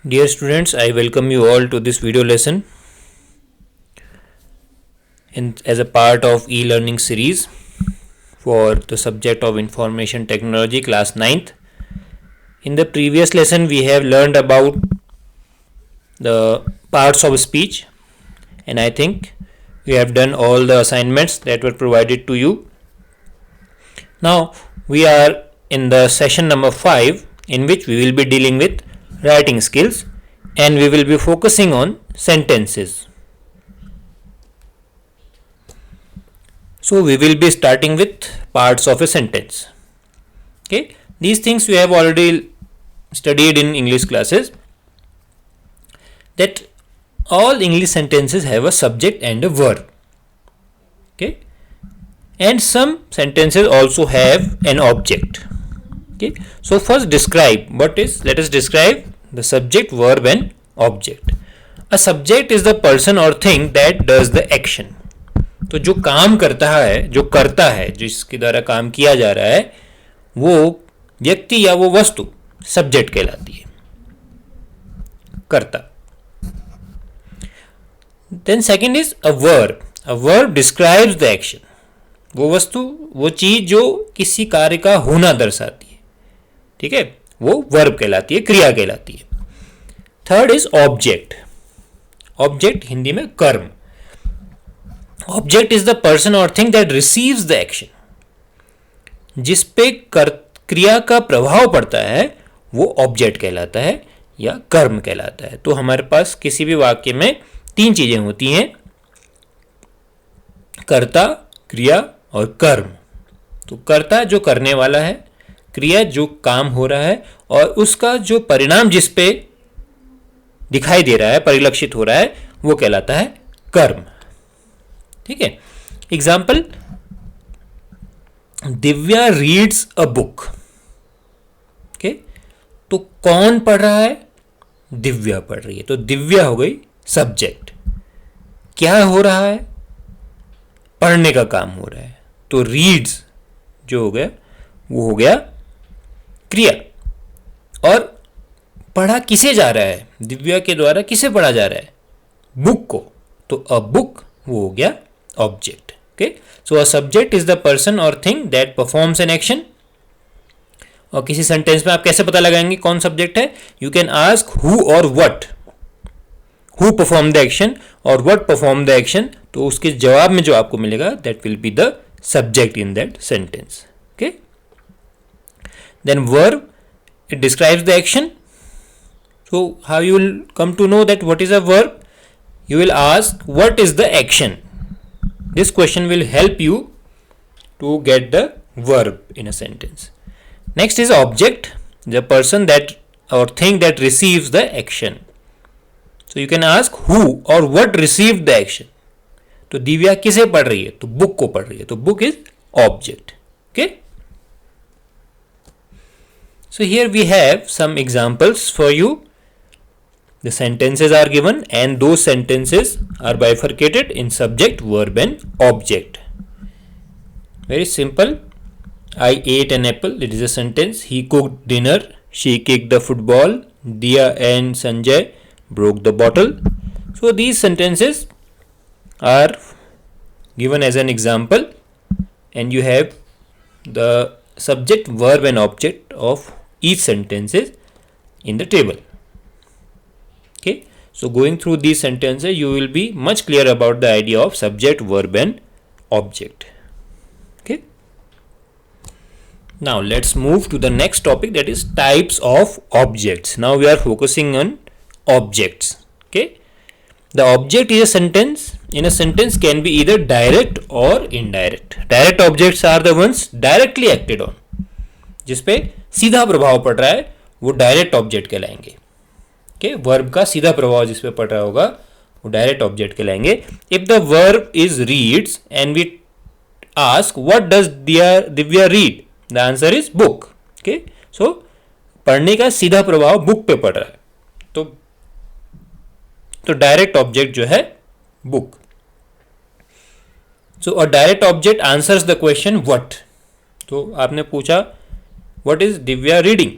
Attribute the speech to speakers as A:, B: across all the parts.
A: Dear students, I welcome you all to this video lesson as a part of e-learning series for the subject of Information Technology class 9th. In the previous lesson, we have learned about the parts of speech, and I think we have done all the assignments that were provided to you. Now, we are in the session number 5, in which we will be dealing with writing skills, and we will be focusing on sentences. So we will be starting with parts of a sentence. Okay, these things we have already studied in English classes, that all English sentences have a subject and a verb. Okay, and some sentences also have an object. Okay, so first describe what is. Let us describe the subject, verb and object. A subject is the person or thing that does the action. तो जो काम करता है, जिसके द्वारा काम किया जा रहा है, वो व्यक्ति या वो वस्तु सब्जेक्ट कहलाती है, कर्ता. Then second is a verb. A verb describes the action. वो वस्तु, वो चीज जो किसी कार्य का होना दर्शाती है, ठीक है, वो वर्ब कहलाती है, क्रिया कहलाती है. Third is object. Object Hindi में कर्म. ऑब्जेक्ट इज द पर्सन और thing that receives the action. जिस पे क्रिया का प्रभाव पड़ता है वो ऑब्जेक्ट कहलाता है या कर्म कहलाता है. तो हमारे पास किसी भी वाक्य में तीन चीजें होती हैं, कर्ता, क्रिया और कर्म. तो कर्ता जो करने वाला है, क्रिया जो काम हो रहा है, और उसका जो परिणाम जिस पे दिखाई दे रहा है, परिलक्षित हो रहा है, वो कहलाता है कर्म. ठीक है. Example, Divya reads a book. Okay, तो कौन पढ़ रहा है? दिव्या पढ़ रही है. तो दिव्या हो गई सब्जेक्ट. क्या हो रहा है? पढ़ने का काम हो रहा है. तो रीड्स जो हो गया वो हो गया क्रिया. और पढ़ा किसे जा रहा है? दिव्या के द्वारा किसे पढ़ा जा रहा है? बुक को. तो अ बुक वो हो गया object. Okay, so a subject is the person और thing that performs an action. और किसी सेंटेंस में आप कैसे पता लगाएंगे कौन सब्जेक्ट है? यू कैन आस्क हु और what. Who perform the action और व्हाट परफॉर्म द एक्शन. तो उसके जवाब में जो आपको मिलेगा that will be the subject in that sentence. Okay, then verb, it describes the action. So how you will come to know that what is a verb? You will ask what is the action. This question will help you to get the verb in a sentence. Next is object, the person that or thing that receives the action. So you can ask who or what received the action. तो दिव्या किसे पढ़ रही है? तो book को पढ़ रही है. तो book is object. Okay, so here we have some examples for you. The sentences are given and those sentences are bifurcated in subject, verb and object. Very simple. I ate an apple. It is a sentence. He cooked dinner. She kicked the football. Diya and Sanjay broke the bottle. So these sentences are given as an example, and you have the subject, verb and object of each sentences in the table. Okay, so going through these sentences you will be much clear about the idea of subject, verb and object. Okay, now let's move to the next topic, that is types of objects. Now we are focusing on objects. Okay, the object is a sentence. In a sentence can be either direct or indirect. Direct objects are the ones directly acted on. जिसपे सीधा प्रभाव पड़ रहा है वो direct object कहलाएंगे. Okay, verb का सीधा प्रभाव जिस पे पड़ रहा होगा वो डायरेक्ट ऑब्जेक्ट कहलाएंगे. If the verb is reads and we ask what does Divya read, the answer is book. Okay, so पढ़ने का सीधा प्रभाव बुक पे पड़ रहा है. तो डायरेक्ट ऑब्जेक्ट जो है book. So a direct object answers the question what. तो आपने पूछा what is Divya reading,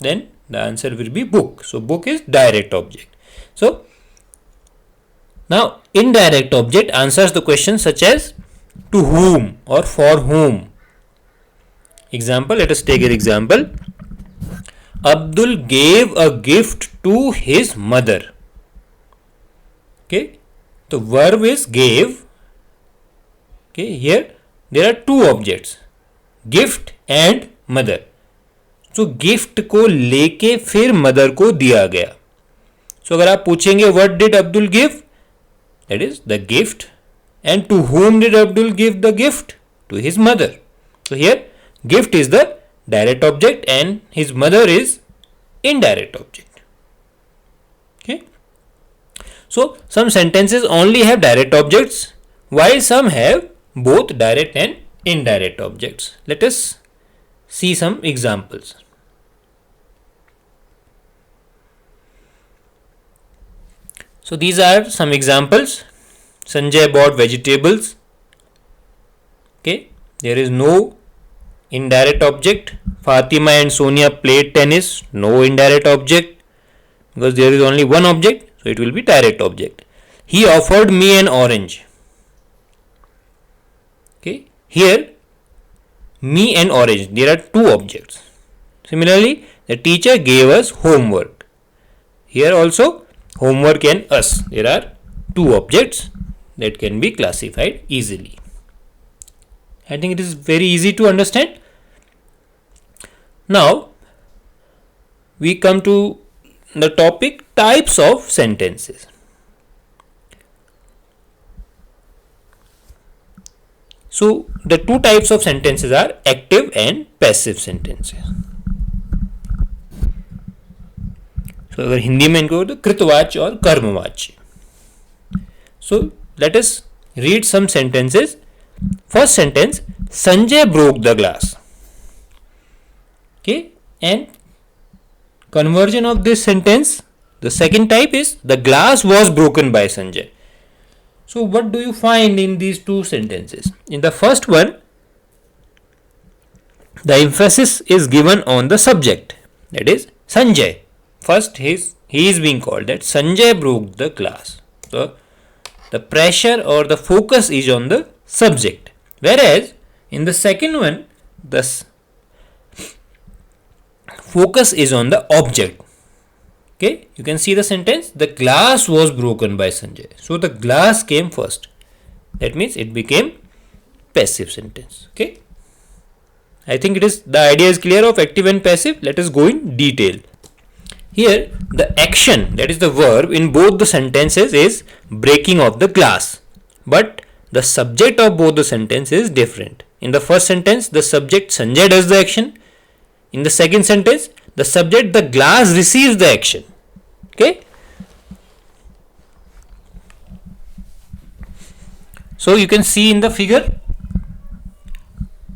A: then The answer will be book. So book is direct object. So now indirect object answers the question such as to whom or for whom. Example, let us take an example. Abdul gave a gift to his mother. Okay, the verb is gave. Okay, here there are two objects, gift and mother. So gift को लेके फिर mother को दिया गया. So अगर आप पूछेंगे what did Abdul give, that is the gift, and to whom did Abdul give the gift? To his mother. So here gift is the direct object and his mother is indirect object. Okay. So some sentences only have direct objects while some have both direct and indirect objects. Let us see some examples. So these are some examples. Sanjay bought vegetables. Okay, there is no indirect object. Fatima and Sonia played tennis. No indirect object because there is only one object, so it will be direct object. He offered me an orange. Okay, here me and orange, there are two objects. Similarly, the teacher gave us homework. Here also homework and us, there are two objects that can be classified easily. I think it is very easy to understand. Now we come to the topic types of sentences. So the two types of sentences are active and passive sentences. So अगर हिंदी में इनको तो कृतवाच्य और कर्मवाच्य. So let us read some sentences. First sentence, Sanjay broke the glass. Okay, and conversion of this sentence, the second type is the glass was broken by Sanjay. So what do you find in these two sentences? In the first one, the emphasis is given on the subject, that is Sanjay. First he is being called that Sanjay broke the glass. So the pressure or the focus is on the subject. Whereas in the second one, the focus is on the object. Okay, you can see the sentence, the glass was broken by Sanjay. So the glass came first. That means it became passive sentence. Okay, I think the idea is clear of active and passive. Let us go in detail. Here the action, that is the verb in both the sentences, is breaking of the glass, but the subject of both the sentences is different. In the first sentence, the subject Sanjay does the action. In the second sentence, the subject, the glass, receives the action. Okay, so you can see in the figure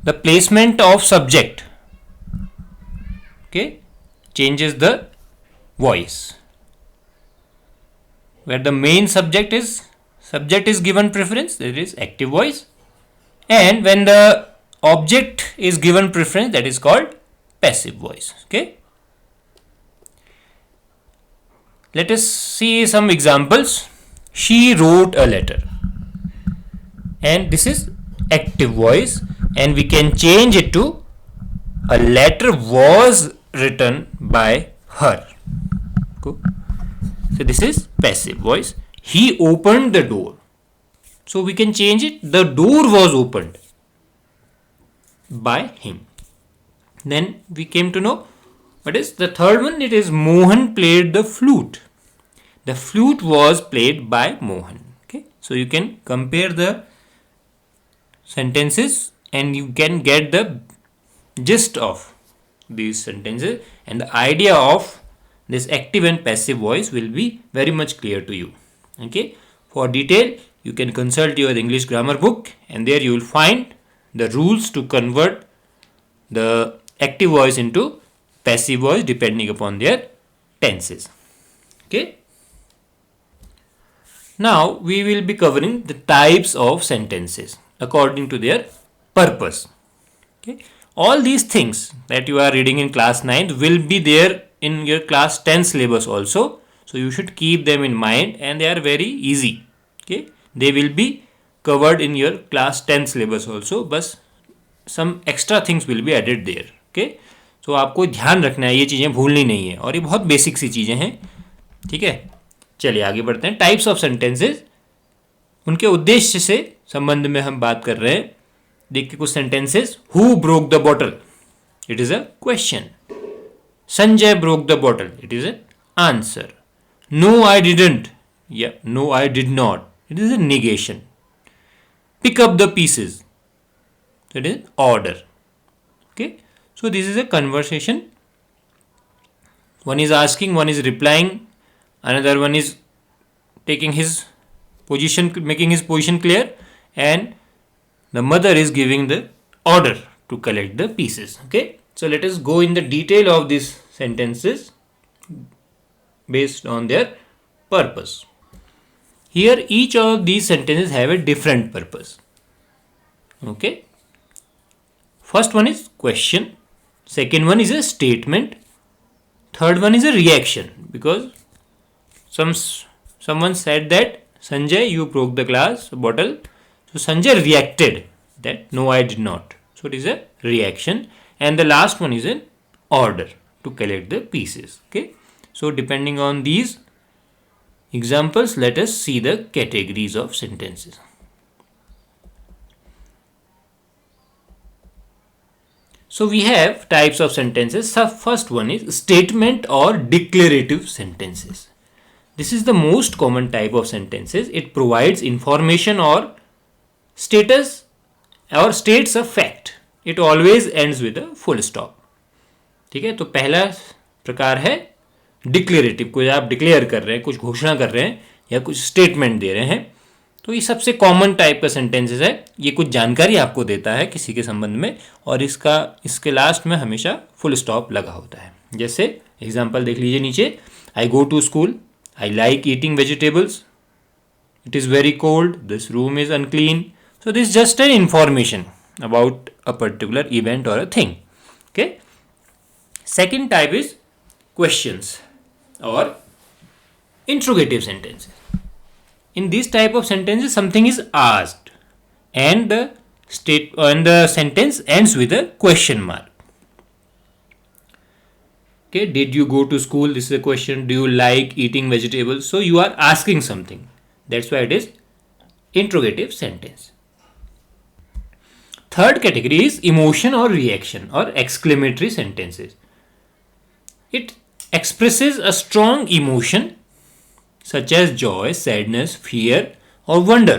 A: the placement of subject, okay, changes the voice, where the main subject is given preference, that is active voice, and when the object is given preference, that is called passive voice. Okay, let us see some examples. She wrote a letter, and this is active voice, and we can change it to a letter was written by her. Cool. So this is passive voice. He opened the door, so we can change it, the door was opened by him. Then we came to know what is the third one. It is Mohan played the flute. The flute was played by Mohan. Okay, so you can compare the sentences and you can get the gist of these sentences, and the idea of this active and passive voice will be very much clear to you. Okay, for detail you can consult your English grammar book, and there you will find the rules to convert the active voice into passive voice depending upon their tenses. Okay, now we will be covering the types of sentences according to their purpose. Okay, all these things that you are reading in class 9 will be there in your class 10 syllabus also, so you should keep them in mind, and they are very easy. Okay, they will be covered in your class 10 syllabus also, बस some extra things will be added there. Okay, तो आपको ध्यान रखना है, ये चीज़ें भूलनी नहीं है, और ये बहुत बेसिक सी चीज़ें हैं. ठीक है, चलिए आगे बढ़ते हैं. टाइप्स ऑफ सेंटेंसेस, उनके उद्देश्य से संबंध में हम बात कर रहे हैं. देखिए कुछ sentences. Who broke the bottle, it is a question. Sanjay broke the bottle, it is an answer. No I didn't या no I did not, it is a negation. Pick up the pieces, it is order. Okay, so this is a conversation. One is asking, one is replying, another one is taking his position, making his position clear, and the mother is giving the order to collect the pieces. Okay, so let us go in the detail of these sentences based on their purpose. Here each of these sentences have a different purpose. Okay, first one is question, second one is a statement, third one is a reaction, because someone said that Sanjay, you broke the glass bottle, so Sanjay reacted that no I did not, so it is a reaction. And the last one is an order to collect the pieces. Okay, so depending on these examples, let us see the categories of sentences. So we have types of sentences. So first one is statement or declarative sentences. This is the most common type of sentences. It provides information or status or states a fact. It always ends with a full stop. ठीक है, तो पहला प्रकार है declarative. कोई आप declare कर रहे हैं, कुछ घोषणा कर रहे हैं या कुछ स्टेटमेंट दे रहे हैं, तो ये सबसे कॉमन टाइप का सेंटेंसेस है. ये कुछ जानकारी आपको देता है किसी के संबंध में, और इसके लास्ट में हमेशा फुल स्टॉप लगा होता है. जैसे एग्जांपल देख लीजिए नीचे. I go to school, I like eating vegetables, it is very cold, this room is unclean. So this just an information about a particular event और a thing. Okay, second type is questions और interrogative sentences. In this type of sentences, something is asked, and the sentence ends with a question mark. Okay, did you go to school? This is a question. Do you like eating vegetables? So you are asking something. That's why it is interrogative sentence. Third category is emotion or reaction or exclamatory sentences. It expresses a strong emotion such as joy, sadness, fear or wonder.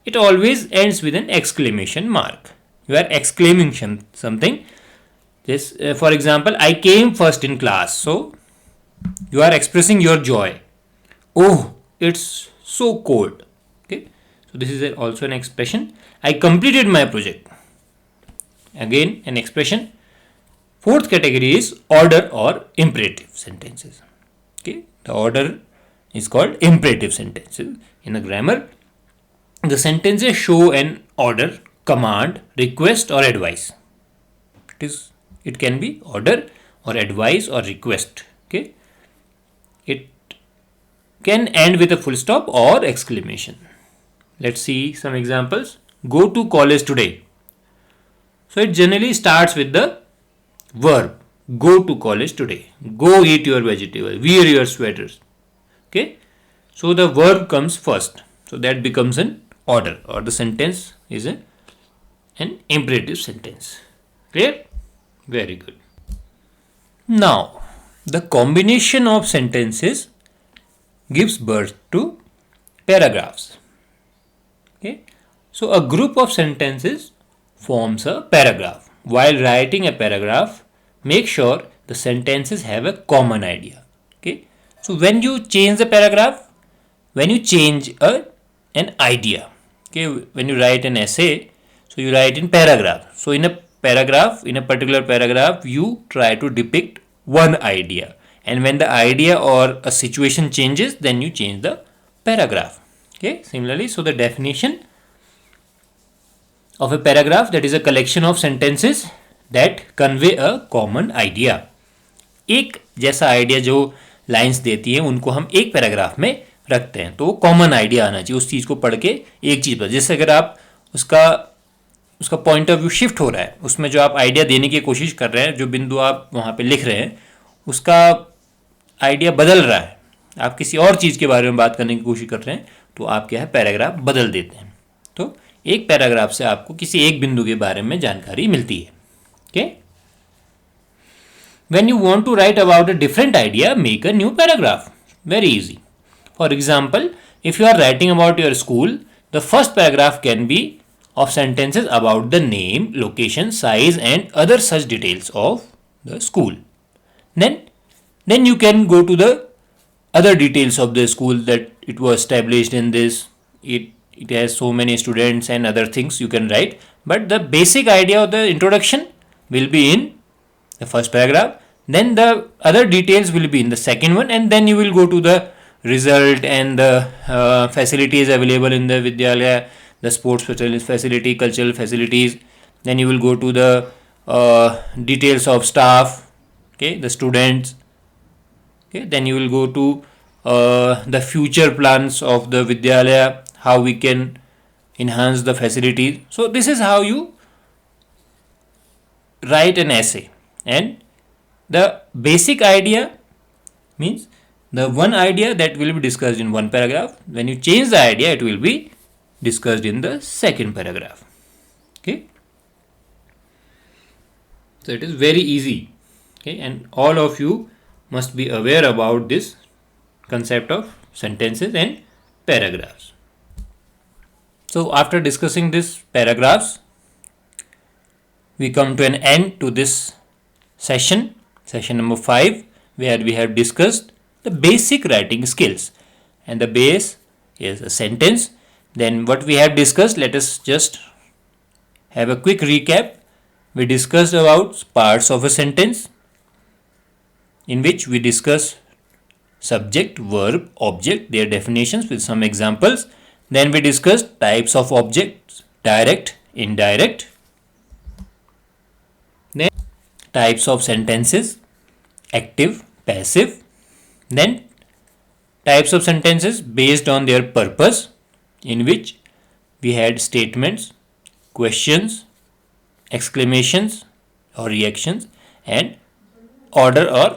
A: It always ends with an exclamation mark. You are exclaiming something. This, for example, I came first in class. So you are expressing your joy. Oh, it's so cold. Okay, so this is also an expression. I completed my project. Again, an expression. Fourth category is order or imperative sentences. Okay, the order is called imperative sentences. In a grammar, the sentences show an order, command, request or advice. It can be order or advice or request. Okay, it can end with a full stop or exclamation. Let's see some examples. Go to college today. So it generally starts with the verb go to college today. Go eat your vegetable, wear your sweaters. Okay, so the verb comes first, so that becomes an order, or the sentence is an imperative sentence. Clear? Very good. Now, the combination of sentences gives birth to paragraphs. Okay, so a group of sentences forms a paragraph. While writing a paragraph, make sure the sentences have a common idea. Okay, so when you change the paragraph, when you change an idea, okay, when you write an essay, so you write in paragraph. So in a paragraph, in a particular paragraph, you try to depict one idea, and when the idea or a situation changes, then you change the paragraph. Okay, similarly, so the definition of a paragraph, that is a collection of sentences that convey a common idea. एक जैसा idea जो lines देती है उनको हम एक paragraph में रखते हैं। तो वो कॉमन आइडिया आना चाहिए उस चीज़ को पढ़ के एक चीज़ पर। जैसे अगर आप उसका पॉइंट ऑफ व्यू शिफ्ट हो रहा है, उसमें जो आप आइडिया देने की कोशिश कर रहे हैं, जो बिंदु आप वहाँ पे लिख रहे हैं उसका आइडिया बदल रहा है, आप किसी और चीज़ के बारे में बात करने की कोशिश कर रहे हैं, तो आप क्या है पैराग्राफ बदल देते हैं। तो एक पैराग्राफ से आपको किसी एक बिंदु के बारे में जानकारी मिलती है। Okay, when you want to write about a different idea, make a new paragraph, very easy. For example, if you are writing about your school, the first paragraph can be of sentences about the name, location, size and other such details of the school. Then you can go to the other details of the school, that it was established in this, it has so many students and other things you can write, but the basic idea of the introduction will be in the first paragraph, then the other details will be in the second one, and then you will go to the result and the facilities available in the Vidyalaya, the sports facility, cultural facilities. Then you will go to the details of staff, okay, the students. Okay, then you will go to the future plans of the Vidyalaya, how we can enhance the facilities. So this is how you write an essay. And the basic idea means the one idea that will be discussed in one paragraph. When you change the idea, it will be discussed in the second paragraph. Okay, so it is very easy. Okay, and all of you must be aware about this concept of sentences and paragraphs. So after discussing these paragraphs, we come to an end to this session number 5, where we have discussed the basic writing skills, and the base is a sentence. Then what we have discussed, let us just have a quick recap. We discussed about parts of a sentence, in which we discuss subject, verb, object, their definitions with some examples. Then we discussed types of objects, direct, indirect. Then types of sentences, active, passive. Then types of sentences based on their purpose, in which we had statements, questions, exclamations or reactions, and order, or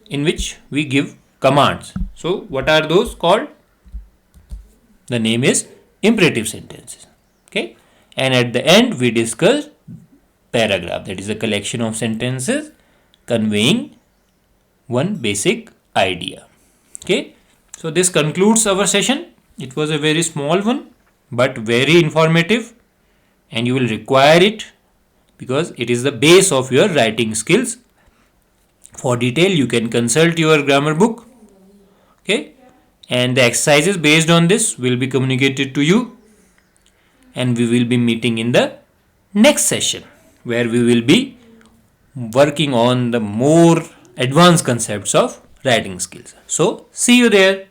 A: in which we give commands. So what are those called? The name is imperative sentences. Okay, and at the end we discussed paragraph, that is a collection of sentences conveying one basic idea. Okay, so this concludes our session. It was a very small one, but very informative, and you will require it because it is the base of your writing skills. For detail, you can consult your grammar book. Okay, and the exercises based on this will be communicated to you, and we will be meeting in the next session, where we will be working on the more advanced concepts of writing skills. So see you there.